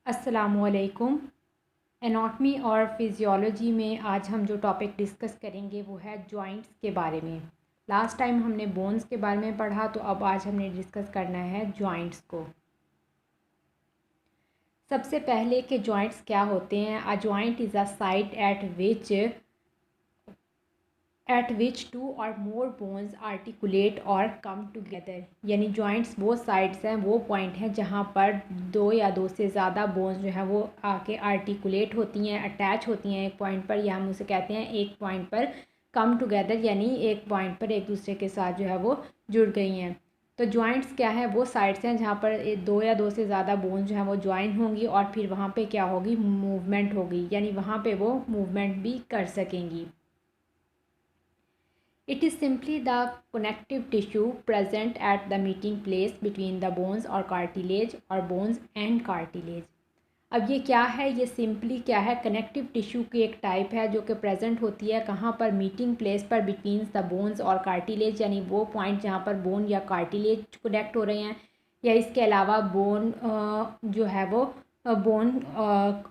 अस्सलामुअलैकुम। एनाटमी और फिज़ियोलॉजी में आज हम जो टॉपिक डिस्कस करेंगे वो है जॉइंट्स के बारे में। लास्ट टाइम हमने बोन्स के बारे में पढ़ा, तो अब आज हमने डिस्कस करना है जॉइंट्स को। सबसे पहले के जॉइंट्स क्या होते हैं। A joint is a site at which two or more bones articulate और कम टुगेदर। यानी जॉइंट्स वो साइड्स हैं, वो पॉइंट हैं जहाँ पर दो या दो से ज़्यादा बोन्स जो है वो आके आर्टिकुलेट होती हैं, अटैच होती हैं एक पॉइंट पर, या हम उसे कहते हैं एक पॉइंट पर कम टुगेदर, यानी एक पॉइंट पर एक दूसरे के साथ जो है वो जुड़ गई हैं। तो जॉइंट्स क्या है, वो साइड्स हैं जहाँ पर दो या दो से ज़्यादा बोन्स जो है वो ज्वाइन होंगी और फिर वहाँ पे क्या होगी, मूवमेंट होगी, यानी वहाँ पे वो मूवमेंट भी कर सकेंगी। It is simply the connective tissue present at the meeting place between the bones or cartilage or bones and cartilage। अब ये क्या है, ये सिंपली क्या है, कनेक्टिव टिश्यू की एक टाइप है जो कि प्रेजेंट होती है कहाँ पर, मीटिंग प्लेस पर बिटवीन द बोन्स और कार्टिलेज, यानी वो पॉइंट जहाँ पर बोन या कार्टिलेज कनेक्ट हो रहे हैं, या इसके अलावा बोन जो है वो बोन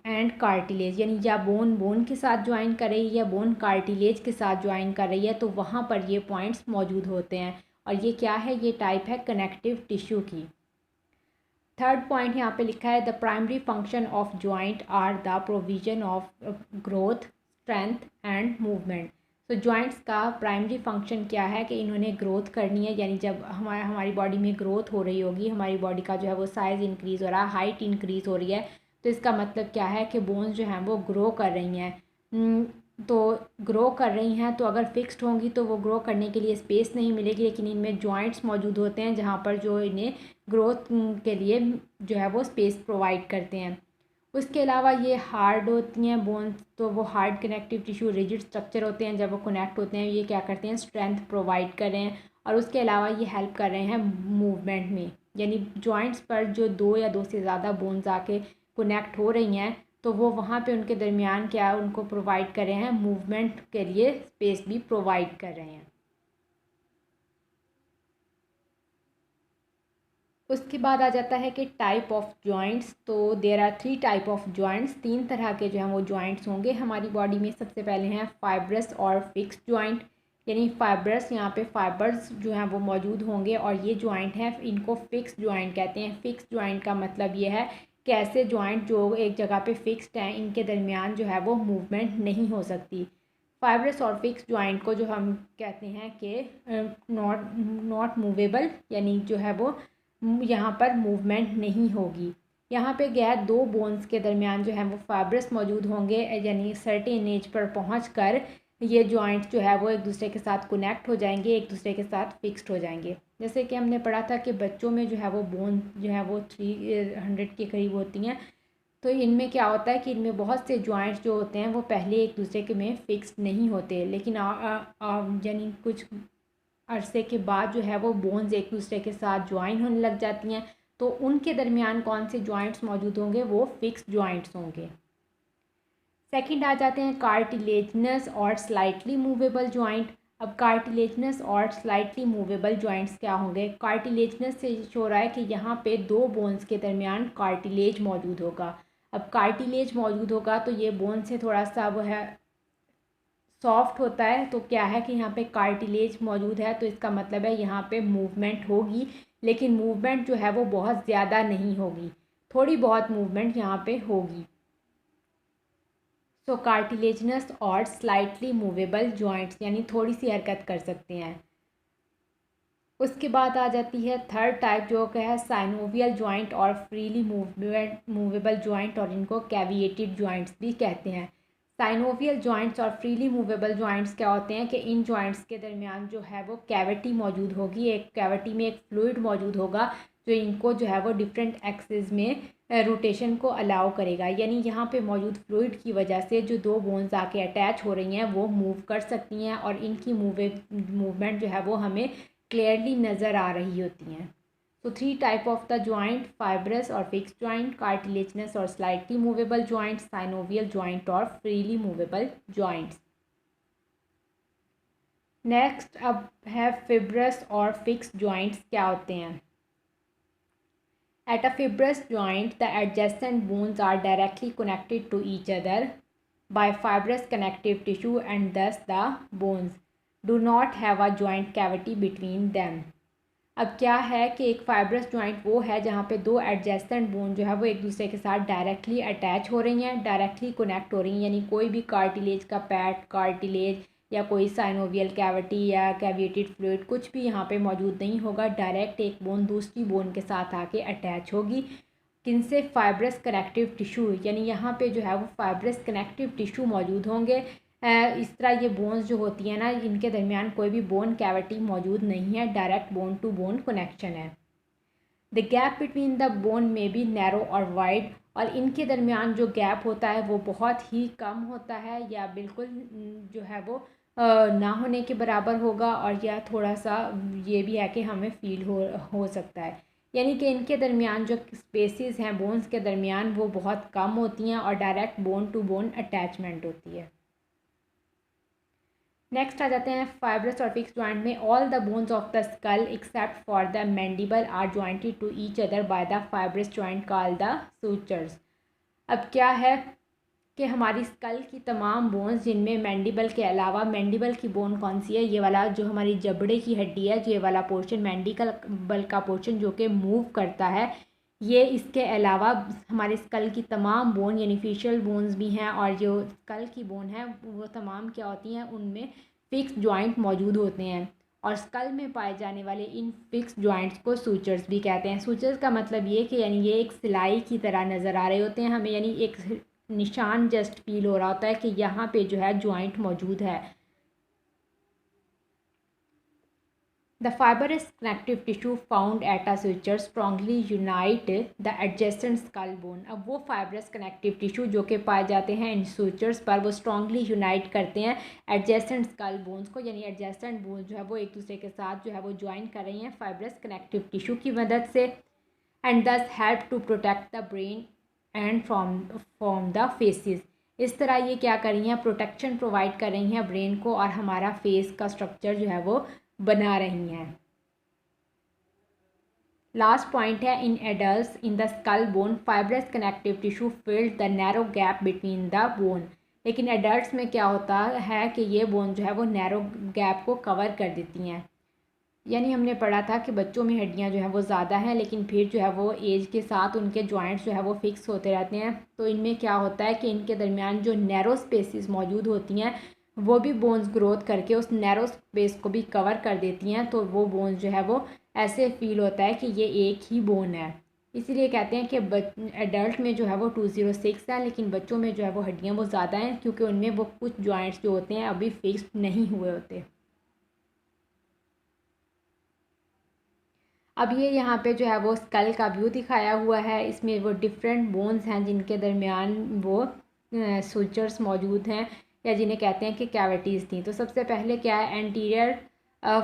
एंड कार्टिलेज, यानी या बोन बोन के साथ ज्वाइन कर रही है या बोन कार्टिलेज के साथ ज्वाइन कर रही है, तो वहाँ पर ये पॉइंट्स मौजूद होते हैं। और ये क्या है, ये टाइप है कनेक्टिव टिश्यू की। थर्ड पॉइंट यहाँ पे लिखा है, the primary function of joint are the provision of growth, strength and movement. तो जॉइंट्स का प्राइमरी फंक्शन क्या है कि इन्होंने ग्रोथ करनी है, यानी जब हमारी बॉडी में ग्रोथ हो रही होगी, हमारी बॉडी का जो है वो साइज़ इंक्रीज़ हो रहा है, हाइट इंक्रीज़ हो रही है, तो इसका मतलब क्या है कि बोन्स जो हैं वो ग्रो कर रही हैं। तो ग्रो कर रही हैं, तो अगर फिक्स्ड होंगी तो वो ग्रो करने के लिए स्पेस नहीं मिलेगी, लेकिन इनमें जॉइंट्स मौजूद होते हैं जहाँ पर जो इन्हें ग्रोथ के लिए जो है वो स्पेस प्रोवाइड करते हैं। उसके अलावा ये हार्ड होती हैं बोन्स, तो वो hard connective tissue rigid structure होते हैं, जब वो कनेक्ट होते हैं ये क्या करते हैं, स्ट्रेंथ प्रोवाइड कर रहे हैं, और उसके अलावा ये हेल्प कर रहे हैं मूवमेंट में। यानी जॉइंट्स पर जो दो या दो से ज़्यादा बोन्स आके कनेक्ट हो रही हैं, तो वो वहाँ पे उनके दरमियान क्या उनको प्रोवाइड कर रहे हैं, मूवमेंट के लिए स्पेस भी प्रोवाइड कर रहे हैं। उसके बाद आ जाता है कि टाइप ऑफ जॉइंट्स। तो there are 3 type of joints, 3 तरह के जो हैं वो जॉइंट्स होंगे हमारी बॉडी में। सबसे पहले हैं फाइब्रस और फिक्स जॉइंट, यानी फाइब्रस, यहाँ पे फाइबर्स जो हैं वो मौजूद होंगे, और ये जॉइंट है इनको फिक्स जॉइंट कहते हैं। फिक्स जॉइंट का मतलब ये है कि ऐसे जॉइंट जो एक जगह पे फिक्स्ड हैं, इनके दरमियान जो है वो मूवमेंट नहीं हो सकती। फाइब्रस और फिक्स जॉइंट को जो हम कहते हैं कि नॉट नॉट मूवेबल, यानी जो है वो यहाँ पर मूवमेंट नहीं होगी। यहाँ पे गैर दो बोन्स के दरमियान जो है वो फाइब्रस मौजूद होंगे, यानी सर्टेन एज पर पहुँचकर ये जॉइंट्स जो है वो एक दूसरे के साथ कनेक्ट हो जाएंगे, एक दूसरे के साथ फिक्स्ड हो जाएंगे। जैसे कि हमने पढ़ा था कि बच्चों में जो है वो बोन जो है वो 300 के करीब होती हैं। तो इनमें क्या होता है कि इनमें बहुत से जॉइंट्स जो होते हैं वो पहले एक दूसरे के में फिक्स्ड नहीं होते, लेकिन यानी कुछ अरसे के बाद जो है वो बोन्स एक दूसरे के साथ ज्वाइन होने लग जाती हैं, तो उनके दरमियान कौन से जॉइंट्स मौजूद होंगे, वो फिक्स जॉइंट्स होंगे। सेकंड आ जाते हैं कार्टिलेजनस और स्लाइटली मूवेबल जॉइंट। अब कार्टिलेजनस और स्लाइटली मूवेबल जॉइंट्स क्या होंगे। कार्टिलेजनस से हो रहा है कि यहाँ पे दो बोन्स के दरमियान कार्टिलेज मौजूद होगा। अब कार्टिलेज मौजूद होगा तो ये बोन से थोड़ा सा वो है सॉफ्ट होता है, तो क्या है कि यहाँ पे कार्टिलेज मौजूद है, तो इसका मतलब है यहाँ पे मूवमेंट होगी, लेकिन मूवमेंट जो है वो बहुत ज़्यादा नहीं होगी, थोड़ी बहुत मूवमेंट यहाँ पे होगी। सो कार्टिलेजनस और स्लाइटली मूवेबल जॉइंट्स, यानी थोड़ी सी हरकत कर सकते हैं। उसके बाद आ जाती है थर्ड टाइप जो कि है साइनोवियल जॉइंट और फ्रीली मूवेबल जॉइंट, और इनको कैविएटेड जॉइंट्स भी कहते हैं। साइनोवियल जॉइंट्स और फ्रीली मूवेबल जॉइंट्स क्या होते हैं कि इन जॉइंट्स के दरमियान जो है वो कैविटी मौजूद होगी, एक कैविटी में एक फ्लूइड मौजूद होगा जो इनको जो है वो डिफरेंट एक्सिस में रोटेशन को अलाउ करेगा। यानी यहाँ पे मौजूद फ्लूइड की वजह से जो दो बोन्स आके अटैच हो रही हैं वो मूव कर सकती हैं, और इनकी मूवमेंट जो है वो हमें क्लियरली नज़र आ रही होती हैं। तो 3 type of the joint, fibrous और फिक्स जॉइंट, कार्टिलेजनस और slightly movable joint, synovial joint और फ्रीली मूवेबल जॉइंट्स। नेक्स्ट अब है फिब्रस और फिक्स जॉइंट्स क्या होते हैं। At a fibrous joint, the adjacent bones are directly connected to each other by fibrous connective tissue and thus the bones do not have a joint cavity between them. अब क्या है कि एक fibrous joint वो है जहाँ पे दो एडजेसेंट बोन जो है वो एक दूसरे के साथ डायरेक्टली अटैच हो रही हैं, डायरेक्टली कनेक्ट हो रही हैं, यानी कोई भी कार्टिलेज का पैड, कार्टिलेज या कोई साइनोवियल कैविटी या कैविएटेड फ्लूइड कुछ भी यहाँ पे मौजूद नहीं होगा। डायरेक्ट एक बोन दूसरी बोन के साथ आके अटैच होगी। किनसे? फाइब्रस कनेक्टिव टिश्यू, यानी यहाँ पे जो है वो फाइब्रस कनेक्टिव टिश्यू मौजूद होंगे। इस तरह ये बोन्स जो होती हैं ना, इनके दरमियान कोई भी बोन कैविटी मौजूद नहीं है, direct bone to bone connection है। The gap between the bone may be narrow और वाइड, और इनके दरमियान जो गैप होता है वो बहुत ही कम होता है या बिल्कुल जो है वो ना होने के बराबर होगा, और या थोड़ा सा ये भी है कि हमें फील हो सकता है, यानी कि इनके दरमियान जो स्पेसेस हैं बोन्स के दरमियान वो बहुत कम होती हैं और direct bone to bone attachment होती है। नेक्स्ट आ जाते हैं फाइब्रस और फिक्स जॉइंट में। All the bones of the skull except for the mandible are jointed to each other by the fibrous joint called the sutures. अब क्या है कि हमारी स्कल की तमाम बोन्स जिनमें मैंडिबल के अलावा, मैंडिबल की बोन कौन सी है? ये वाला जो हमारी जबड़े की हड्डी है, ये वाला पोर्शन मैंडिबल का पोर्शन जो कि मूव करता है, ये इसके अलावा हमारे स्कल की तमाम बोन यानी फेशियल बोन्स भी हैं, और जो स्कल की बोन है वो तमाम क्या होती हैं, उनमें फिक्स जॉइंट मौजूद होते हैं, और स्कल में पाए जाने वाले इन फिक्स जॉइंट्स को सूचर्स भी कहते हैं। सूचर्स का मतलब ये कि यानी ये एक सिलाई की तरह नज़र आ रहे होते हैं हमें, यानी एक निशान जस्ट फील हो रहा होता है कि यहाँ पे जो है जॉइंट मौजूद है। The fibrous connective tissue found at a suture strongly unite the adjacent skull bone। अब वो fibrous connective tissue जो कि पाए जाते हैं इन sutures पर, वो strongly unite करते हैं adjacent skull bones को, यानी adjacent bones जो है वो एक दूसरे के साथ जो है वो join कर रही हैं fibrous connective tissue की मदद से, and thus help to protect the brain and from the faces। इस तरह ये क्या कर रही हैं? प्रोटेक्शन प्रोवाइड कर रही हैं ब्रेन को, और हमारा फेस का स्ट्रक्चर जो है वो बना रही हैं। लास्ट पॉइंट है, in adults in the skull bone fibrous connective tissue filled the narrow gap between the bone. लेकिन एडल्ट्स में क्या होता है कि ये बोन जो है वो नैरो गैप को कवर कर देती हैं, यानी हमने पढ़ा था कि बच्चों में हड्डियां जो है वो ज़्यादा हैं, लेकिन फिर जो है वो एज के साथ उनके जॉइंट्स जो है वो फिक्स होते रहते हैं। तो इनमें क्या होता है कि इनके दरमियान जो नैरो स्पेसेस मौजूद होती हैं वो भी बोन्स ग्रोथ करके उस नैरो स्पेस को भी कवर कर देती हैं, तो वो बोन्स जो है वो ऐसे फील होता है कि ये एक ही बोन है। इसीलिए कहते हैं कि एडल्ट में जो है वो 206 है, लेकिन बच्चों में जो है वो हड्डियाँ वो ज़्यादा हैं, क्योंकि उनमें वो कुछ जॉइंट्स जो होते हैं अभी फिक्स्ड नहीं हुए होते। अब ये यहाँ पे जो है वो स्कल का व्यू दिखाया हुआ है, इसमें वो डिफरेंट बोन्स हैं जिनके दरमियान वो सूचर्स मौजूद हैं, या जिन्हें कहते हैं कि कैविटीज़ थी। तो सबसे पहले क्या है? एंटीरियर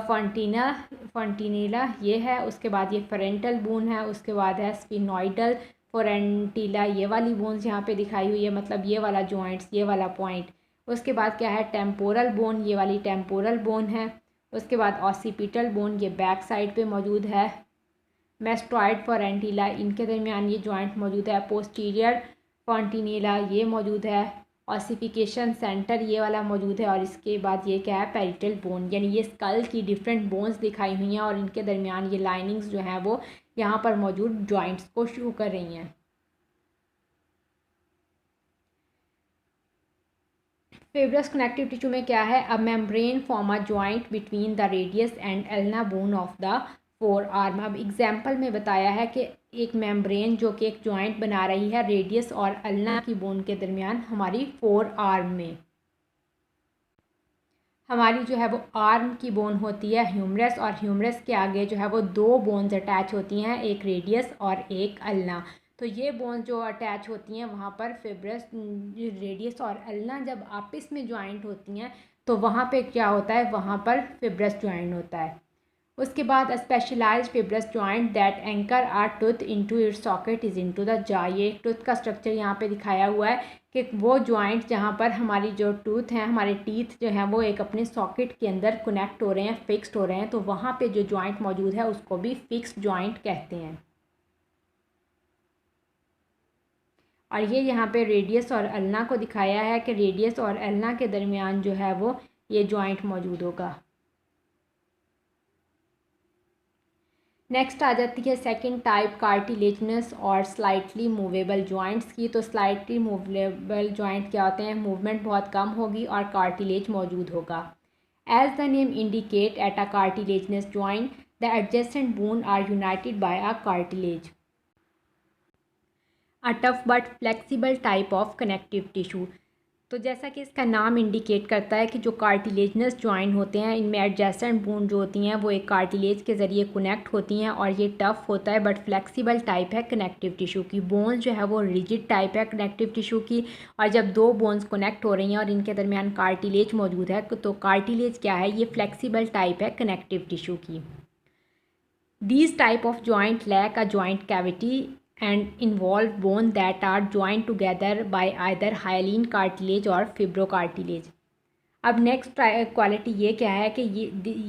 फॉन्टिनेला ये है, उसके बाद ये फ्रंटल बोन है, उसके बाद है स्फिनोइडल फोरेंटिला, ये वाली बोन्स यहाँ पे दिखाई हुई है, मतलब ये वाला जॉइंट्स, ये वाला पॉइंट। उसके बाद क्या है? टेम्पोरल बोन, ये वाली टेम्पोरल बोन है। उसके बाद ऑसिपिटल बोन, ये बैक साइड पे मौजूद है। मेस्टॉइड फोरेंटिला, इनके दरमियान ये जॉइंट मौजूद है। पोस्टीरियर फॉन्टिनेला ये मौजूद है। ऑसिफिकेशन सेंटर ये वाला मौजूद है, और इसके बाद ये क्या है? पैरिटल बोन, यानी ये स्कल की डिफरेंट बोन्स दिखाई हुई हैं, और इनके दरमियान ये लाइनिंग्स जो हैं वो यहाँ पर मौजूद जॉइंट्स को शो कर रही हैं। फिब्रस कनेक्टिव टिश्यू में क्या है? A membrane form a joint between the radius and ulna bone of the four arm. अब एग्जाम्पल में बताया है कि एक मेम्ब्रेन जो कि एक जॉइंट बना रही है रेडियस और अल्ना की बोन के दरमियान हमारी फोर आर्म में। हमारी जो है वो आर्म की बोन होती है ह्यूमरस, और ह्यूमरस के आगे जो है वो दो बोन्स अटैच होती हैं, एक रेडियस और एक अल्ना। तो ये बोन जो अटैच होती हैं वहाँ पर फिब्रस, रेडियस और अल्ना जब आपस में ज्वाइंट होती हैं तो वहाँ पे क्या होता है? वहाँ पर फिब्रस ज्वाइंट होता है। उसके बाद specialize fibrous joint that anchor our tooth into its socket is into the jaw. ये टूथ का स्ट्रक्चर यहाँ पे दिखाया हुआ है कि वो जॉइंट जहाँ पर हमारी जो टूथ हैं, हमारे टीथ जो हैं वो एक अपने सॉकेट के अंदर कनेक्ट हो रहे हैं, फिक्स्ड हो रहे हैं, तो वहाँ पे जो जॉइंट मौजूद है उसको भी फिक्स्ड जॉइंट कहते हैं। और ये यहाँ पे रेडियस और अल्ना को दिखाया है कि रेडियस और अल्ना के दरमियान जो है वो ये जॉइंट मौजूद होगा। नेक्स्ट आ जाती है सेकंड टाइप कार्टिलेजनस और स्लाइटली मूवेबल जॉइंट्स की। तो स्लाइटली मूवेबल जॉइंट क्या होते हैं, मूवमेंट बहुत कम होगी और कार्टिलेज मौजूद होगा। As the name indicate at a cartilaginous joint the adjacent bone are united by a cartilage, a tough but flexible type of connective tissue. तो जैसा कि इसका नाम इंडिकेट करता है कि जो कार्टिलेजनस जॉइंट होते हैं इनमें एडजेसेंट बोन जो होती हैं वो एक कार्टिलेज के ज़रिए कनेक्ट होती हैं और ये टफ होता है बट फ्लेक्सिबल टाइप है कनेक्टिव टिश्यू की। बोन्स जो है वो रिजिड टाइप है कनेक्टिव टिश्यू की, और जब दो बोन्स कनेक्ट हो रही हैं और इनके दरमियान कार्टिलेज मौजूद है तो कार्टिलेज क्या है, ये फ्लेक्सिबल टाइप है कनेक्टिव टिश्यू की। These type of joint lack a joint cavity and involve bone that are joined together by either hyaline cartilage or fibrocartilage। अब नेक्स्ट क्वालिटी ये क्या है कि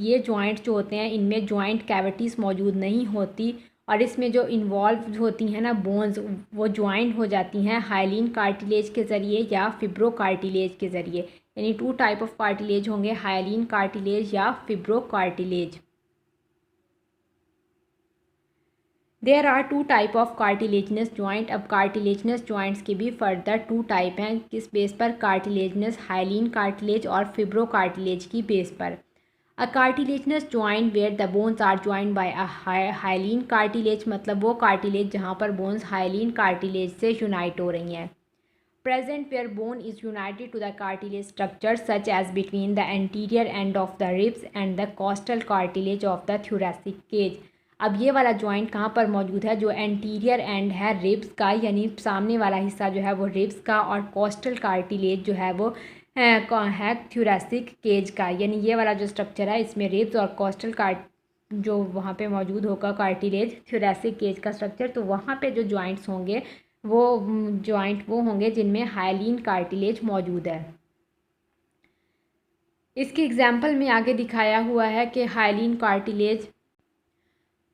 ये जॉइंट जो होते हैं इनमें जॉइंट कैविटीज़ मौजूद नहीं होती और इसमें जो इन्वॉल्व होती हैं ना बोन्स वो ज्वाइंट हो जाती हैं हाइलिन कार्टिलेज के ज़रिए या फिब्रो कार्टिलेज के ज़रिए। यानी टू टाइप ऑफ कार्टिलेज होंगे, हाइलिन कार्टिलेज या fibrocartilage. There are two type of cartilaginous joint. अब कार्टिलेजनस जॉइंट्स के भी फर्दर टू टाइप हैं, किस बेस पर, कार्टिलेजनस हाइलिन कार्टिलेज और फिब्रो कार्टिलेज की बेस पर। A cartilaginous joint where the bones are joint by a hyaline cartilage, मतलब वो कार्टिलेज जहाँ पर बोन्स हाइलिन कार्टिलेज से यूनाइट हो रही हैं। Present where bone is united to the cartilage structure such as between the anterior end of the ribs and the costal cartilage of the thoracic cage. अब ये वाला joint कहाँ पर मौजूद है, जो एंटीरियर एंड है रिब्स का, यानी सामने वाला हिस्सा जो है वो रिब्स का, और कोस्टल कार्टिलेज जो है वो है थोरैसिक केज का। यानी ये वाला जो स्ट्रक्चर है इसमें रिब्स और कोस्टल जो वहाँ पे मौजूद होगा कार्टिलेज थोरैसिक केज का स्ट्रक्चर, तो वहाँ पे जो जॉइंट्स होंगे वो जॉइंट वो होंगे जिनमें हाइलिन कार्टिलेज मौजूद है। इसके एग्जाम्पल में आगे दिखाया हुआ है कि हाइलिन कार्टिलेज,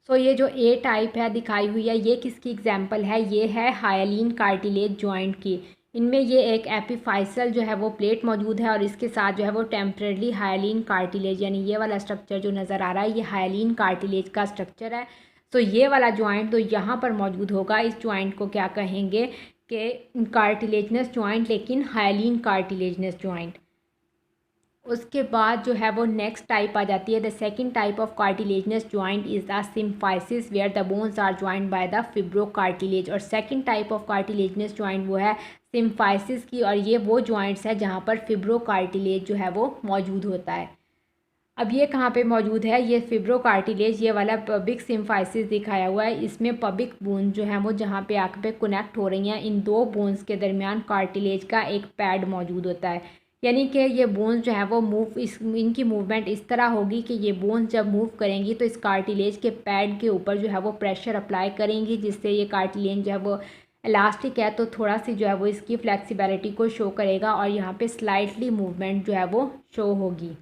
तो ये जो ए टाइप है दिखाई हुई है ये किसकी एग्जाम्पल है, ये है हाइलिन कार्टिलेज जॉइंट की। इनमें ये एक एपिफाइसल जो है वो प्लेट मौजूद है और इसके साथ जो है वो टेम्परेली हाइलिन कार्टिलेज, यानी ये वाला स्ट्रक्चर जो नज़र आ रहा है ये हाइलिन कार्टिलेज का स्ट्रक्चर है। तो ये वाला जॉइंट तो यहाँ पर मौजूद होगा, इस जॉइंट को क्या कहेंगे कि कार्टिलेजनस जॉइंट, लेकिन हाइलिन कार्टिलेजनस जॉइंट। उसके बाद जो है वो नेक्स्ट टाइप आ जाती है, the second type of cartilaginous joint is the symphysis where the bones are joint by the fibrocartilage. और second type of cartilaginous joint वो है सिम्फाइसिस की, और ये वो जॉइंट्स है जहाँ पर फिब्रो कार्टिलेज जो है वो मौजूद होता है। अब ये कहाँ पे मौजूद है, ये फिब्रो कार्टिलेज, ये वाला पबिक सिम्फाइसिस दिखाया हुआ है, इसमें पबिक बोन जो है वो जहाँ पे आँख पे कनेक्ट हो रही हैं, इन दो बोन्स के दरमियान कार्टिलेज का एक पैड मौजूद होता है। यानी कि ये बोन्स जो है वो इनकी मूवमेंट इस तरह होगी कि ये बोन्स जब मूव करेंगी तो इस कार्टिलेज के पैड के ऊपर जो है वो प्रेशर अप्लाई करेंगी, जिससे ये कार्टिलेज जो है वो इलास्टिक है तो थोड़ा सी जो है वो इसकी फ्लेक्सिबिलिटी को शो करेगा और यहाँ पे स्लाइटली मूवमेंट जो है वो शो होगी।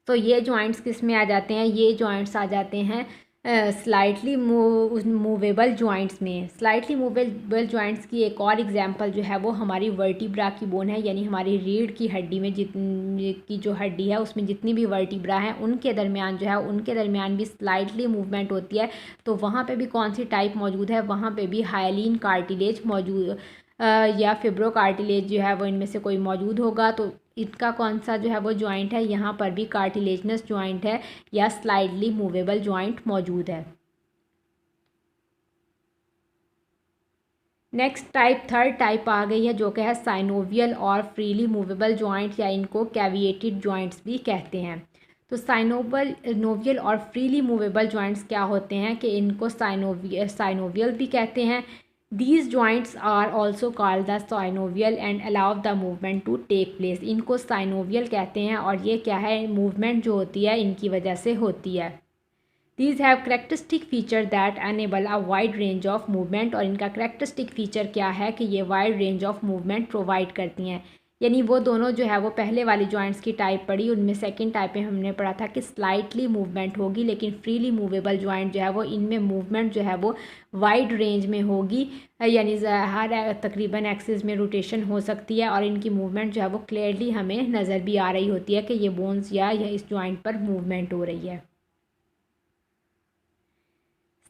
तो ये जॉइंट्स किस में आ जाते हैं, ये जॉइंट्स आ जाते हैं स्लाइटली मूवेबल जॉइंट्स में। स्लाइटली मूवेबल जॉइंट्स की एक और एग्जांपल जो है वो हमारी वर्टिब्रा की बोन है, यानी हमारी रीढ़ की हड्डी में जितनी की जो हड्डी है उसमें जितनी भी वर्टिब्रा हैं उनके दरमियान जो है उनके दरमियान भी स्लाइटली मूवमेंट होती है। तो वहाँ पे भी कौन सी टाइप मौजूद है, वहाँ पे भी हाइलिन कार्टिलेज मौजूद या फिब्रो कार्टिलेज जो है वो इनमें से कोई मौजूद होगा। तो इनका कौन सा जो है वो जॉइंट है, यहाँ पर भी कार्टिलेजनस जॉइंट है या स्लाइडली मूवेबल जॉइंट मौजूद है। नेक्स्ट टाइप थर्ड टाइप आ गई है जो कि है साइनोवियल और फ्रीली मूवेबल जॉइंट, या इनको कैविएटेड जॉइंट्स भी कहते हैं। तो साइनोवियल और फ्रीली मूवेबल जॉइंट्स क्या होते हैं कि इनको साइनोवियल भी कहते हैं। These joints are also called the synovial and allow the movement to take place। इनको synovial कहते हैं और ये क्या है, मूवमेंट जो होती है इनकी वजह से होती है। These have characteristic feature that enable a wide range of movement। और इनका characteristic feature क्या है कि ये wide range of movement provide करती हैं। यानी वो दोनों जो है वो पहले वाली जॉइंट्स की टाइप पढ़ी, उनमें सेकंड टाइप में हमने पढ़ा था कि स्लाइटली मूवमेंट होगी, लेकिन फ्रीली मूवेबल जॉइंट जो है वो इनमें मूवमेंट जो है वो वाइड रेंज में होगी, यानी हर तकरीबन एक्सिस में रोटेशन हो सकती है और इनकी मूवमेंट जो है वो क्लियरली हमें नज़र भी आ रही होती है कि ये बोन्स या इस जॉइंट पर मूवमेंट हो रही है।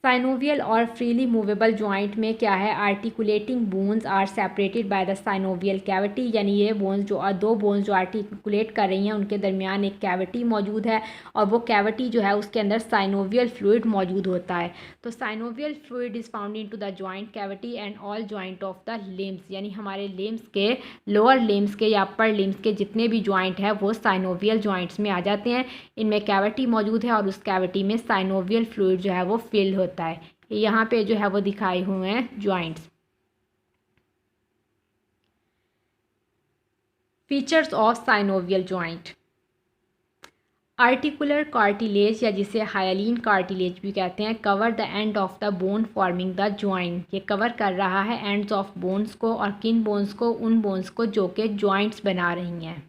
साइनोवियल और फ्रीली मूवेबल जॉइंट में क्या है, articulating bones are separated by the synovial cavity, यानी ये बोन्स जो दो बोन्स जो आर्टिकुलेट कर रही हैं उनके दरमियान एक कैविटी मौजूद है और वो कैविटी जो है उसके अंदर साइनोवियल फ्लूइड मौजूद होता है। तो synovial fluid is found into the joint cavity and all joint of the limbs, यानी हमारे लिम्स के लोअर लिम्स के या अपर लिम्स के जितने भी जॉइंट है वो साइनोवियल जॉइंट्स में आ जाते हैं। इनमें कैविटी मौजूद है और उस कैविटी में साइनोवियल फ्लूइड जो है वो फिल होता है। यहाँ पे जो है वो दिखाए हुए हैं joints. Features of synovial joint, articular cartilage या जिसे हाइलिन कार्टिलेज भी कहते हैं, cover the end of the bone forming the joint, ये कवर कर रहा है एंड्स ऑफ बोन्स को, और किन बोन्स को, उन बोन्स को जो कि जॉइंट्स बना रही हैं।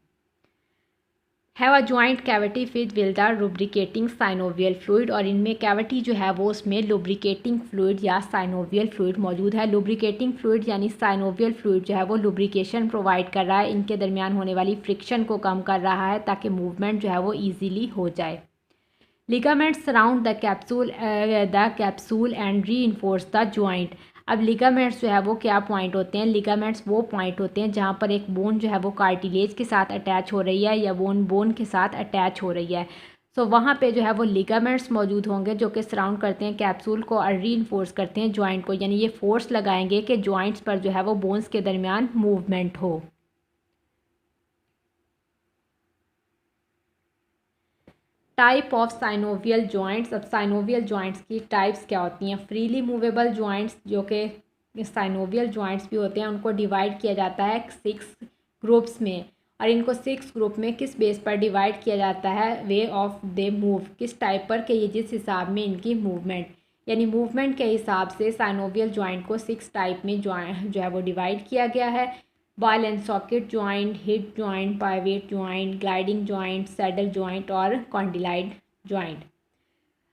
Have a joint cavity fit with the lubricating synovial fluid, और इनमें कैविटी जो है वो उसमें लुब्रिकेटिंग फ्लूइड या साइनोवियल फ्लूइड मौजूद है। लुब्रिकेटिंग फ्लूइड यानी साइनोवियल फ्लूइड जो है वो लुब्रिकेशन प्रोवाइड कर रहा है, इनके दरमियान होने वाली फ्रिक्शन को कम कर रहा है ताकि मूवमेंट जो है वो ईजीली हो जाए। Ligaments surround the capsule and re enforce the joint. अब लिगामेंट्स जो है वो क्या पॉइंट होते हैं, लिगामेंट्स वो पॉइंट होते हैं जहाँ पर एक बोन जो है वो कार्टिलेज के साथ अटैच हो रही है या बोन के साथ अटैच हो रही है। सो वहाँ पे जो है वो लिगामेंट्स मौजूद होंगे जो कि सराउंड करते हैं कैप्सूल को और री इन्फोर्स करते हैं जॉइंट को, यानी ये फोर्स लगाएंगे कि जॉइंट्स पर जो है वो बोन्स के दरमियान मूवमेंट हो। टाइप ऑफ साइनोवियल जॉइंट्स, अब साइनोवियल जॉइंट्स की टाइप्स क्या होती हैं। फ्रीली मूवेबल जॉइंट्स जो कि साइनोवियल जॉइंट्स भी होते हैं उनको डिवाइड किया जाता है 6 ग्रुप्स में, और इनको 6 ग्रुप में किस बेस पर डिवाइड किया जाता है, वे ऑफ दे मूव, किस टाइप पर कि ये जिस हिसाब में इनकी मूवमेंट, यानी मूवमेंट के हिसाब से साइनोवियल जॉइंट को 6 टाइप में जो है वो डिवाइड किया गया है। Ball and socket joint, hip joint, pivot joint, gliding joint, saddle joint और कॉन्डिलाइड जॉइंट।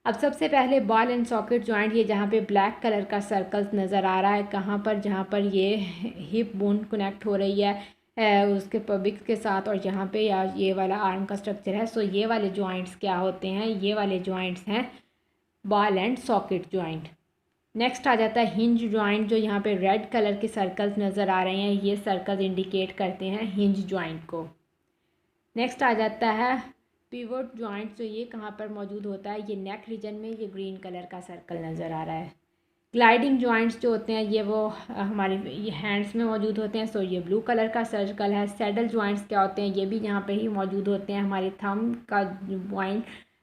अब सबसे पहले बॉल एंड सॉकेट जॉइंट, ये जहाँ पे ब्लैक कलर का सर्कल नज़र आ रहा है, कहाँ पर, जहाँ पर ये हिप बोन कनेक्ट हो रही है उसके पबिक्स के साथ, और यहाँ पे या ये वाला आर्म का स्ट्रक्चर है। सो ये वाले जॉइंट्स क्या होते हैं, ये वाले जॉइंट्स हैं ball and socket joint. Next आ जाता है हिंज जॉइंट, जो यहाँ पे रेड कलर के सर्कल्स नज़र आ रहे हैं, ये सर्कल्स इंडिकेट करते हैं हिंज जॉइंट को। नेक्स्ट आ जाता है पिवोट जॉइंट, जो ये कहाँ पर मौजूद होता है, ये नेक रीजन में, ये ग्रीन कलर का सर्कल नज़र आ रहा है। ग्लाइडिंग जॉइंट्स जो होते हैं ये वो हमारे हैंड्स में मौजूद होते हैं, सो ये ब्लू कलर का सर्कल है। सैडल जॉइंट्स क्या होते हैं, ये भी यहाँ पे ही मौजूद होते हैं, हमारे थंब का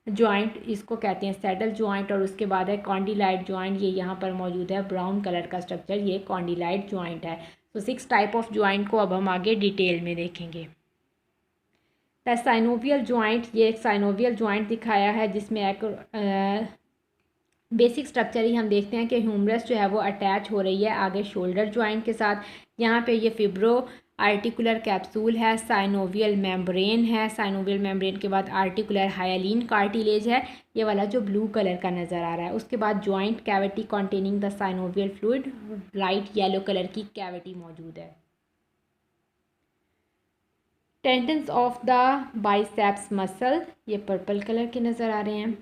जॉइंट इसको कहते हैं सैडल जॉइंट। और उसके बाद है कॉन्डिलाइड जॉइंट, ये यहाँ पर मौजूद है ब्राउन कलर का स्ट्रक्चर, ये कॉन्डिलाइड जॉइंट है। तो 6 टाइप ऑफ जॉइंट को अब हम आगे डिटेल में देखेंगे। द साइनोवियल जॉइंट, ये एक साइनोवियल जॉइंट दिखाया है जिसमें एक बेसिक स्ट्रक्चर ही हम देखते हैं कि ह्यूमरस जो है वो अटैच हो रही है आगे शोल्डर जॉइंट के साथ। यहाँ पे ये फिब्रो आर्टिकुलर कैप्सूल है, साइनोवियल मेम्ब्रेन है, साइनोवियल मेम्ब्रेन के बाद आर्टिकुलर हाइलिन कार्टिलेज है, ये वाला जो ब्लू कलर का नज़र आ रहा है। उसके बाद joint cavity containing the synovial fluid, light yellow colour की कैविटी मौजूद है। Tendons of the biceps muscle, ये पर्पल कलर के नज़र आ रहे हैं।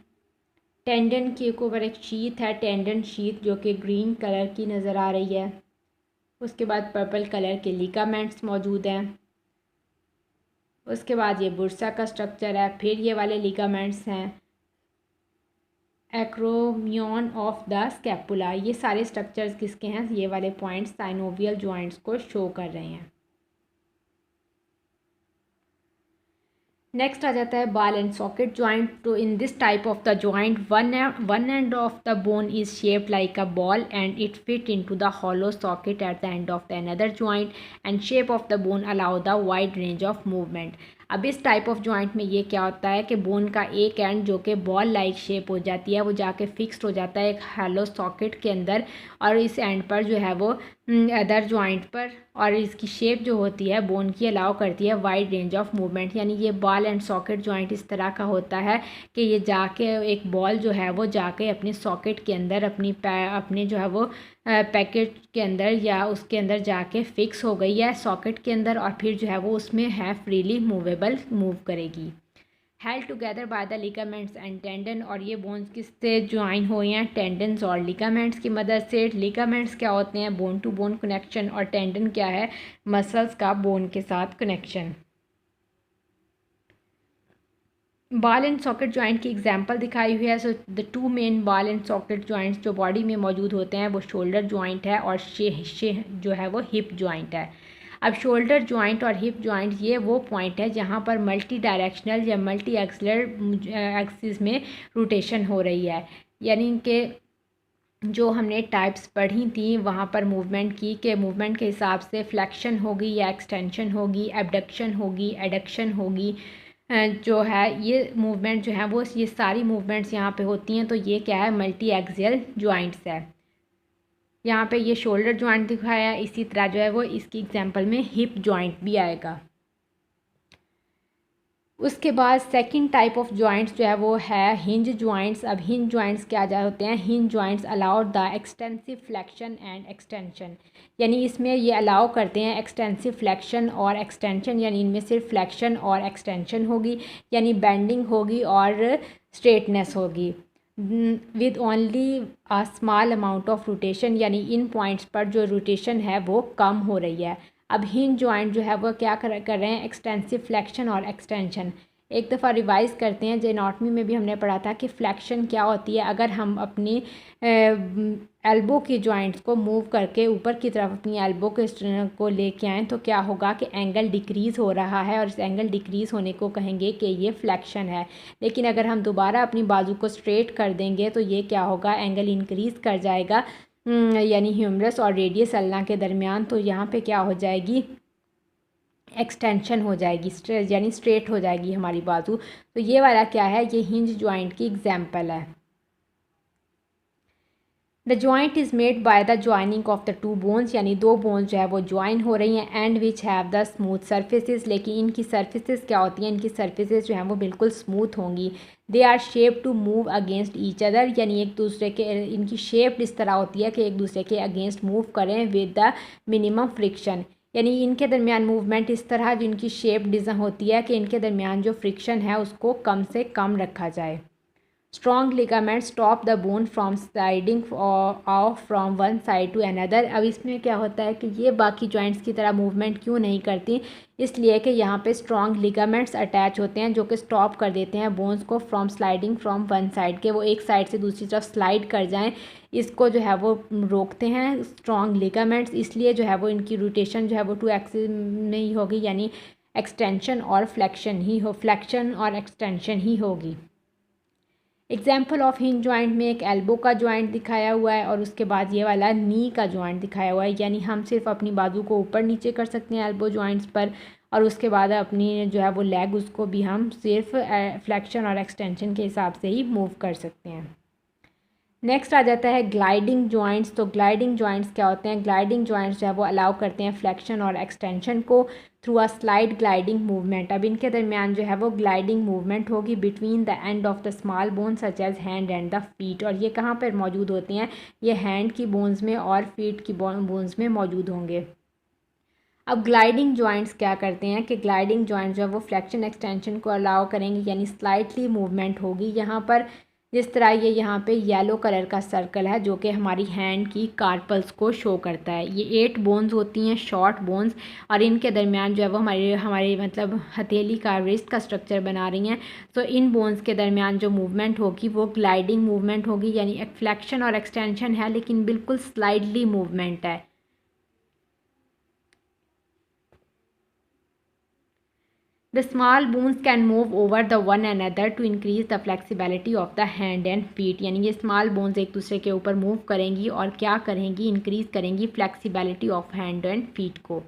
टेंडन के ऊपर एक शीथ है, टेंडन शीथ, जो कि ग्रीन कलर की नज़र आ रही है। उसके बाद पर्पल कलर के लिगामेंट्स मौजूद हैं। उसके बाद ये बुर्सा का स्ट्रक्चर है, फिर ये वाले लिगामेंट्स हैं। एक्रोमियन ऑफ द स्कैपुला, ये सारे स्ट्रक्चर्स किसके हैं, ये वाले पॉइंट्स साइनोवियल जॉइंट्स को शो कर रहे हैं। नेक्स्ट आ जाता है बॉल एंड सॉकेट जॉइंट। तो in this type of the joint one end of the bone is shaped like a ball and it fit into the hollow socket at the end of the another joint and shape of the bone allow the wide range of movement। अब इस type of joint में ये क्या होता है कि bone का एक एंड जो कि बॉल लाइक शेप हो जाती है वो जाके फिक्स्ड हो जाता है एक हैलो सॉकेट के अंदर, और इस एंड पर जो है वो अदर जॉइंट पर, और इसकी शेप जो होती है बोन की अलाउ करती है वाइड रेंज ऑफ मूवमेंट। यानी ये बॉल एंड सॉकेट जॉइंट इस तरह का होता है कि ये जाके एक बॉल जो है वो जाके अपने सॉकेट के अंदर अपने जो है वो पैकेट के अंदर या उसके अंदर जाके फिक्स हो गई है सॉकेट के अंदर, और फिर जो है वो उसमें है फ्रीली मूवेबल मूव करेगी। Held together by the ligaments and tendon, और ये बोन्स किससे ज्वाइन हुए हैं? टेंडन्स और लिगामेंट्स की मदद से। लिगामेंट्स क्या होते हैं? बोन टू बोन कनेक्शन, और टेंडन क्या है? मसल्स का बोन के साथ connection. Ball and socket joint की एग्जांपल दिखाई हुई है। So the two main ball and socket joints जो बॉडी में मौजूद होते हैं वो शोल्डर जॉइंट है और जो है वो हिप जॉइंट है। अब शोल्डर जॉइंट और हिप जॉइंट ये वो पॉइंट है जहाँ पर मल्टी डायरेक्शनल या मल्टी एक्सिस में रोटेशन हो रही है। यानी कि जो हमने टाइप्स पढ़ी थी वहाँ पर मूवमेंट की के मूवमेंट के हिसाब से फ्लेक्शन होगी या एक्सटेंशन होगी, एबडक्शन होगी, एडक्शन होगी, जो है ये मूवमेंट जो है वो ये सारी मूवमेंट्स यहाँ पे होती हैं। तो ये क्या है? मल्टी एक्सियल जॉइंट्स है। यहाँ पे ये शोल्डर जॉइंट दिखाया है, इसी तरह जो है वो इसकी एग्जांपल में हिप जॉइंट भी आएगा। उसके बाद सेकंड टाइप ऑफ जॉइंट्स जो है वो है हिंज जॉइंट्स। अब हिंज जॉइंट्स क्या होते हैं? Hinge joints allowed the extensive flexion and extension, यानी इसमें ये अलाउ करते हैं एक्सटेंसिव फ्लेक्शन और एक्सटेंशन, यानी इनमें सिर्फ फ्लेक्शन और एक्सटेंशन होगी, यानी बेंडिंग होगी और स्ट्रेटनेस होगी with only a small amount of rotation, यानी इन पॉइंट्स पर जो रोटेशन है वो कम हो रही है। अब हिंज जॉइंट जो है वो क्या कर रहे हैं? एक्सटेंसिव फ्लेक्शन और एक्सटेंशन। एक दफ़ा रिवाइज करते हैं, जो एनाटॉमी में भी हमने पढ़ा था कि फ्लेक्शन क्या होती है। अगर हम अपनी एल्बो की जॉइंट्स को मूव करके ऊपर की तरफ अपनी एल्बो को लेके आएँ तो क्या होगा कि एंगल डिक्रीज़ हो रहा है, और इस एंगल डिक्रीज़ होने को कहेंगे कि ये फ्लेक्शन है। लेकिन अगर हम दोबारा अपनी बाजू को स्ट्रेट कर देंगे तो ये क्या होगा? एंगल इंक्रीज़ कर जाएगा, यानी ह्यूमरस और रेडियस अल्ना के दरमियान। तो यहाँ पे क्या हो जाएगी? एक्सटेंशन हो जाएगी, यानी स्ट्रेट हो जाएगी हमारी बाजू। तो ये वाला क्या है? ये हिंज जॉइंट की एग्जांपल है। The joint is made by the joining of the two bones, यानी दो बोन्स जो है वो ज्वाइन हो रही हैं and which have the smooth surfaces. लेकिन इनकी सर्फेसिस क्या होती हैं? इनकी सर्फेसिस जो हैं वो बिल्कुल स्मूथ होंगी। They are shape to move against each other, यानी एक दूसरे के इनकी शेप इस तरह होती है कि एक दूसरे के अगेंस्ट मूव करें विद द मिनिमम फ्रिक्शन, यानी इनके दरमियान मूवमेंट इस तरह जिनकी शेप डिज़ाइन होती है कि इनके दरमियान जो फ्रिक्शन है उसको कम से कम रखा जाए। Strong ligament stop the bone from sliding off from one side to another. अब इसमें क्या होता है कि ये बाकी जॉइंट्स की तरह मूवमेंट क्यों नहीं करती? इसलिए कि यहाँ पे स्ट्रॉन्ग लिगामेंट्स अटैच होते हैं जो कि स्टॉप कर देते हैं बोन्स को from sliding from one side, के वो एक साइड से दूसरी तरफ स्लाइड कर जाएं, इसको जो है वो रोकते हैं स्ट्रॉन्ग लिगामेंट्स। इसलिए जो है वो इनकी रोटेशन जो है वो टू एक्सिस में ही होगी, यानी एक्सटेंशन और फ्लेक्शन और एक्सटेंशन ही होगी। एग्जाम्पल ऑफ हिंज जॉइंट में एक एल्बो का जॉइंट दिखाया हुआ है और उसके बाद ये वाला नी का जॉइंट दिखाया हुआ है, यानी हम सिर्फ अपनी बाजू को ऊपर नीचे कर सकते हैं एल्बो जॉइंट्स पर, और उसके बाद अपनी जो है वो लेग उसको भी हम सिर्फ फ्लेक्शन और एक्सटेंशन के हिसाब से ही मूव कर सकते हैं। नेक्स्ट आ जाता है ग्लाइडिंग जॉइंट्स। तो ग्लाइडिंग जॉइंट्स क्या होते हैं? ग्लाइडिंग जॉइंट्स जो है वो अलाउ करते हैं फ्लेक्शन और एक्सटेंशन को through a slide gliding movement. अब इनके दरमियान जो है वो ग्लाइडिंग मूवमेंट होगी between the end of the small bone such as hand and the feet, और ये कहाँ पर मौजूद होती हैं? ये हैंड की बोन्स में और फीट की बोन्स में मौजूद होंगे। अब ग्लाइडिंग जॉइंट्स क्या करते हैं कि ग्लाइडिंग जॉइंट्स जो है वो फ्लेक्शन एक्सटेंशन को अलाउ करेंगे, यानी स्लाइटली मूवमेंट होगी यहाँ पर। जिस तरह ये यहाँ पे येलो कलर का सर्कल है जो कि हमारी हैंड की कार्पल्स को शो करता है। ये 8 बोन्स होती हैं, शॉर्ट बोन्स, और इनके दरमियान जो है वो हमारे मतलब हथेली का रिस्ट का स्ट्रक्चर बना रही हैं। तो इन बोन्स के दरमियान जो मूवमेंट होगी वो ग्लाइडिंग मूवमेंट होगी, यानी एक फ्लेक्शन और एक्सटेंशन है लेकिन बिल्कुल स्लाइडली मूवमेंट है। The small bones can move over the one another to increase the flexibility of the hand and feet, यानी ये small bones एक दूसरे के ऊपर मूव करेंगी और क्या करेंगी? इंक्रीज़ करेंगी flexibility of hand and feet को।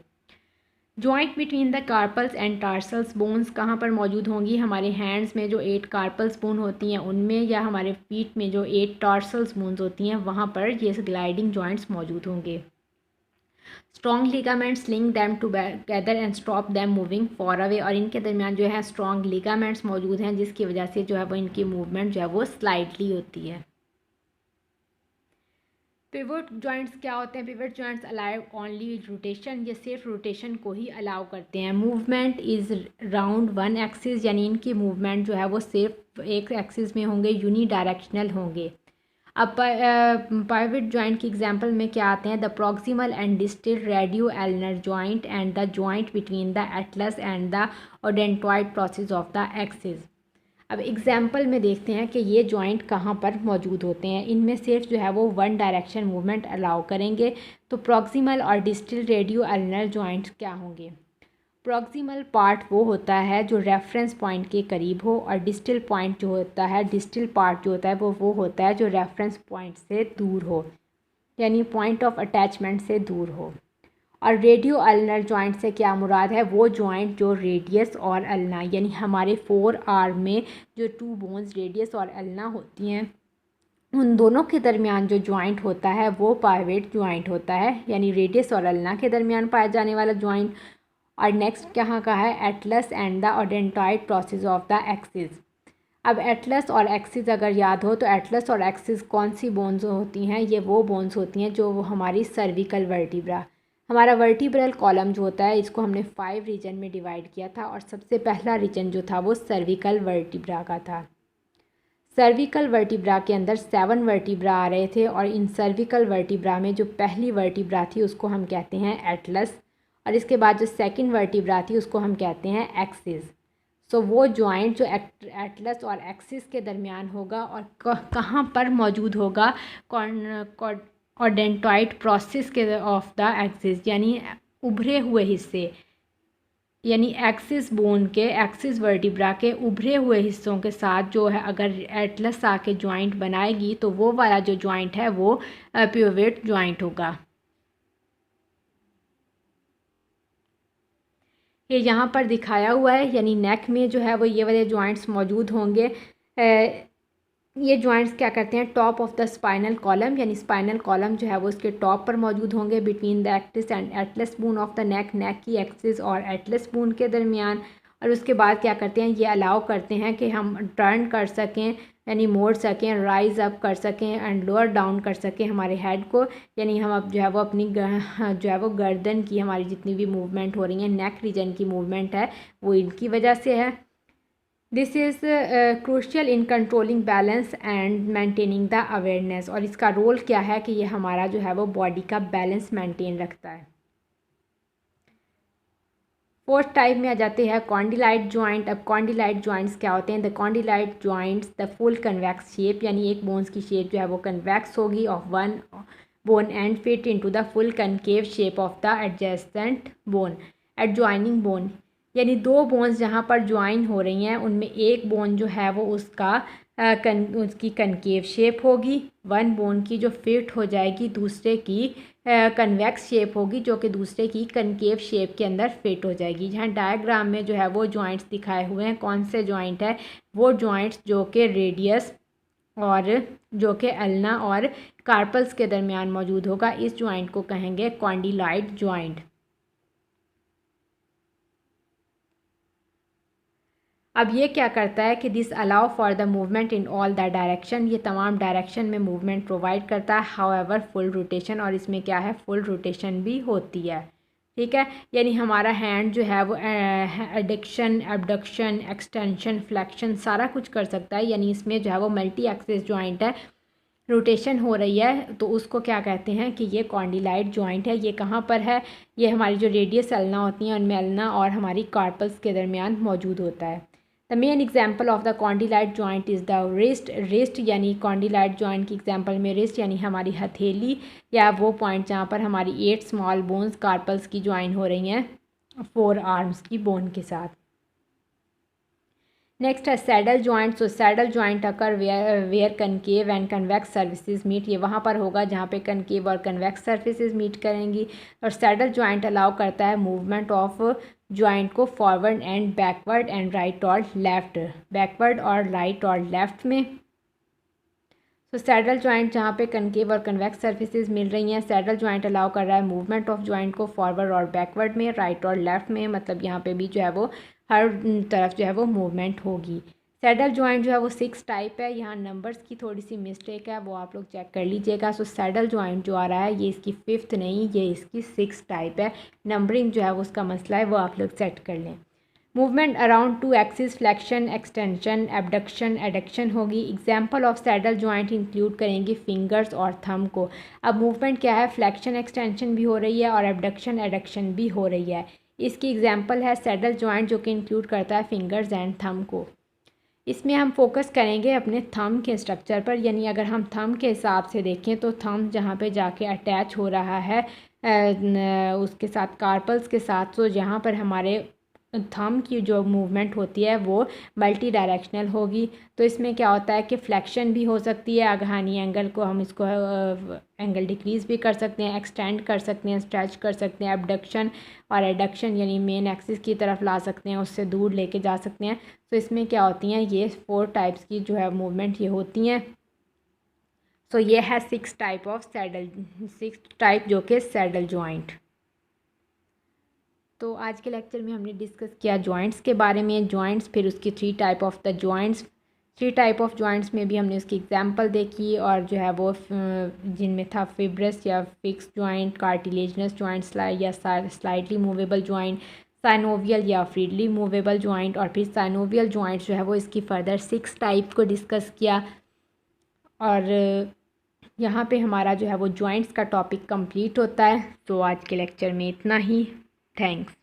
Joint between the carpals and tarsals bones कहाँ पर मौजूद होंगी? हमारे हैंड्स में जो 8 कार्पल्स बोन होती हैं उनमें, या हमारे फीट में जो 8 टार्सल्स बोन्स होती हैं वहाँ पर ये ग्लाइडिंग जॉइंट्स मौजूद होंगे। Strong ligaments link them together and stop them moving for away, और इनके दरमियान जो है स्ट्रॉन्ग लिगामेंट्स मौजूद हैं जिसकी वजह से जो है वो इनकी मूवमेंट जो है वो स्लाइडली होती है। पिवट जॉइंट्स क्या होते हैं? Pivot joints allow only rotation, ये सिर्फ रोटेशन को ही अलाउ करते हैं। Movement is round one axis, यानी इनकी मूवमेंट जो है वो सिर्फ एक एक्सिस में होंगे, यूनी डायरेक्शनल होंगे। अब पिवट जॉइंट की एग्जांपल में क्या आते हैं? The proximal and distal radioulnar joint and the joint between the atlas and the odontoid process of the axis. अब एग्जाम्पल में देखते हैं कि ये जॉइंट कहाँ पर मौजूद होते हैं। इनमें सिर्फ जो है वो वन डायरेक्शन मूवमेंट अलाउ करेंगे। तो प्रॉक्सिमल और डिस्टल रेडियो अल्नर जॉइंट्स क्या होंगे? प्रॉक्सिमल पार्ट वो होता है जो रेफरेंस पॉइंट के करीब हो, और डिस्टल पॉइंट जो होता है, डिस्टल पार्ट जो होता है वो होता है जो रेफरेंस पॉइंट से दूर हो, यानी पॉइंट ऑफ अटैचमेंट से दूर हो। और रेडियो अल्नर जॉइंट से क्या मुराद है? वो जॉइंट जो रेडियस और अल्ना, यानी हमारे 4 आर्म में जो 2 बोन्स रेडियस और अल्ना होती हैं उन दोनों के दरमियान जो जॉइंट होता है वो पिवट जॉइंट होता है, यानी रेडियस और अल्ना के दरमियान पाया जाने वाला जॉइंट। और नेक्स्ट कहाँ का है? Atlas and the odontoid process of the axis. अब एटलस और एक्सिस अगर याद हो तो एटलस और एक्सिस कौन सी बोन्स होती हैं? ये वो बोन्स होती हैं जो वो हमारी सर्विकल वर्टिब्रा, हमारा वर्टिब्रल कॉलम जो होता है इसको हमने 5 रीजन में डिवाइड किया था, और सबसे पहला रीजन जो था वो सर्विकल वर्टिब्रा का था। सर्विकल वर्टिब्रा के अंदर 7 वर्टिब्रा आ रहे थे, और इन सर्विकल वर्टिब्रा में जो पहली वर्टिब्रा थी उसको हम कहते हैं एटलस, और इसके बाद जो सेकंड वर्टिब्रा थी उसको हम कहते हैं एक्सिस। सो वो जॉइंट जो एटलस और एक्सिस के दरमियान होगा और कहाँ पर मौजूद होगा? ओडेंटॉइड प्रोसेस के ऑफ द एक्सिस, यानी उभरे हुए हिस्से, यानी एक्सिस बोन के, एक्सिस वर्टिब्रा के उभरे हुए हिस्सों के साथ जो है अगर एटलस आके जॉइंट बनाएगी तो वो वाला जो जॉइंट है वो पिवट जॉइंट होगा। ये यहाँ पर दिखाया हुआ है, यानी नेक में जो है वो ये वाले जॉइंट्स मौजूद होंगे। ये जॉइंट्स क्या करते हैं? Top of the spinal column, यानी स्पाइनल कॉलम जो है वो इसके टॉप पर मौजूद होंगे, between the axis and atlas bone of the neck, neck की एक्सिस और एटलस बोन के दरमियान। और उसके बाद क्या करते हैं? ये अलाउ करते हैं कि हम टर्न कर सकें, यानी मोड़ सकें, राइज अप कर सकें एंड लोअर डाउन कर सकें हमारे हेड को, यानी हम अब जो है वो अपनी जो है वो गर्दन की हमारी जितनी भी मूवमेंट हो रही है, नेक रीजन की मूवमेंट है, वो इनकी वजह से है। This is crucial in controlling balance and maintaining the awareness, और इसका रोल क्या है कि ये हमारा जो है वो बॉडी का बैलेंस मेंटेन रखता है। फोर्थ टाइप में आ जाते हैं कॉन्डिलाइट जॉइंट। अब कॉन्डिलाइट जॉइंट्स क्या होते हैं? The condyloid joints the full convex shape, यानी एक बोन्स की शेप जो है वो कन्वेक्स होगी of one bone and fit into the full concave shape of the adjacent bone, adjoining bone, यानी 2 बोन्स जहाँ पर ज्वाइन हो रही हैं उनमें एक बोन जो है वो उसका उसकी कनकेव शेप होगी, वन बोन की जो फिट हो जाएगी दूसरे की कन्वेक्स शेप होगी जो कि दूसरे की कनकेव शेप के अंदर फिट हो जाएगी। जहाँ डायग्राम में जो है वो जॉइंट्स दिखाए हुए हैं, कौन से जॉइंट है? वो जॉइंट्स जो कि रेडियस और जो कि अल्ना और कार्पल्स के दरमियान मौजूद होगा, इस जॉइंट को कहेंगे कॉन्डिलाइट जॉइंट। अब ये क्या करता है कि this allow for the movement in all the direction, ये तमाम डायरेक्शन में मूवमेंट प्रोवाइड करता है, हाउएवर फुल रोटेशन, और इसमें क्या है? फुल रोटेशन भी होती है। ठीक है, यानी हमारा हैंड जो है वो एडिक्शन, एबडक्शन, एक्सटेंशन, फ्लेक्शन सारा कुछ कर सकता है, यानी इसमें जो है वो मल्टी एक्सिस जॉइंट है, रोटेशन हो रही है, तो उसको क्या कहते हैं कि ये कॉन्डिलाइट जॉइंट है। ये कहाँ पर है? ये हमारी जो रेडियस अल्ना होती हैं उनमें अल्ना और हमारी कार्पल्स के दरमियान मौजूद होता है। The main example of the condyloid joint is the wrist. Wrist यानी कॉन्डिलाइट जॉइंट की एग्जाम्पल में रिस्ट यानी हमारी हथेली, या वो पॉइंट जहाँ पर हमारी 8 स्मॉल बोन्स कार्पल्स की ज्वाइन हो रही हैं 4 आर्म्स की बोन के साथ। नेक्स्ट है saddle joint. So saddle joint occur where concave and convex surfaces meet, ये वहाँ पर होगा जहाँ पे कनकेव और कन्वेक्स सर्फेसिस मीट करेंगी। और सैडल जॉइंट अलाउ करता है मूवमेंट ऑफ जॉइंट को forward and backward and right और लेफ्ट, बैकवर्ड और राइट और लेफ्ट में। तो सैडल जॉइंट जहाँ पे कनकेव और कन्वेक्स सर्फेसिस मिल रही हैं, सैडल जॉइंट अलाउ कर रहा है मूवमेंट ऑफ जॉइंट को फॉरवर्ड और बैकवर्ड में, राइट और लेफ्ट में, मतलब यहाँ पे भी जो है वो हर तरफ जो है वो मूवमेंट होगी। सैडल जॉइंट जो है वो 6 टाइप है, यहाँ नंबर्स की थोड़ी सी मिस्टेक है, वो आप लोग चेक कर लीजिएगा। सो सैडल जॉइंट जो आ रहा है ये इसकी 5th नहीं, ये इसकी 6 टाइप है। नंबरिंग जो है वो उसका मसला है, वो आप लोग सेट कर लें। Movement around 2 axis, flexion, extension, abduction, adduction होगी। Example of saddle joint include करेंगे फिंगर्स और थंब को। अब मूवमेंट क्या है, फ्लेक्शन एक्सटेंशन भी हो रही है और एबडक्शन एडक्शन भी हो रही है। इसकी एग्जाम्पल है सैडल जॉइंट जो कि इंक्लूड करता है फिंगर्स एंड थंब को। इसमें हम फोकस करेंगे अपने थंब के स्ट्रक्चर पर, यानी अगर हम थंब के हिसाब से देखें तो थंब जहाँ पे जाके अटैच हो रहा है उसके साथ कार्पल्स के साथ, तो जहाँ पर हमारे थंब की जो मूवमेंट होती है वो मल्टी डायरेक्शनल होगी। तो इसमें क्या होता है कि फ्लेक्शन भी हो सकती है, अगहानी एंगल को हम इसको एंगल डिक्रीज़ भी कर सकते हैं, एक्सटेंड कर सकते हैं, स्ट्रेच कर सकते हैं, एबडक्शन और एडक्शन यानी मेन एक्सिस की तरफ ला सकते हैं, उससे दूर लेके जा सकते हैं। तो इसमें क्या होती हैं, ये 4 टाइप्स की जो है मूवमेंट ये होती हैं। सो ये है 6 टाइप ऑफ सैडल, 6 टाइप जो कि सैडल जॉइंट। तो आज के लेक्चर में हमने डिस्कस किया जॉइंट्स के बारे में, जॉइंट्स, फिर उसकी 3 type of the joints, 3 type of joints में भी हमने उसकी एग्जांपल देखी, और जो है वो जिनमें था फिब्रस या फिक्स जॉइंट, कार्टिलेजनस जॉइंट्स या स्लाइटली मूवेबल जॉइंट, साइनोवियल या फ्रीली मूवेबल जॉइंट, और फिर साइनोवियल जॉइंट जो है वो इसकी फर्दर 6 टाइप को डिस्कस किया। और यहाँ पे हमारा जो है वो जॉइंट्स का टॉपिक कंप्लीट होता है। तो आज के लेक्चर में इतना ही। थैंक्स।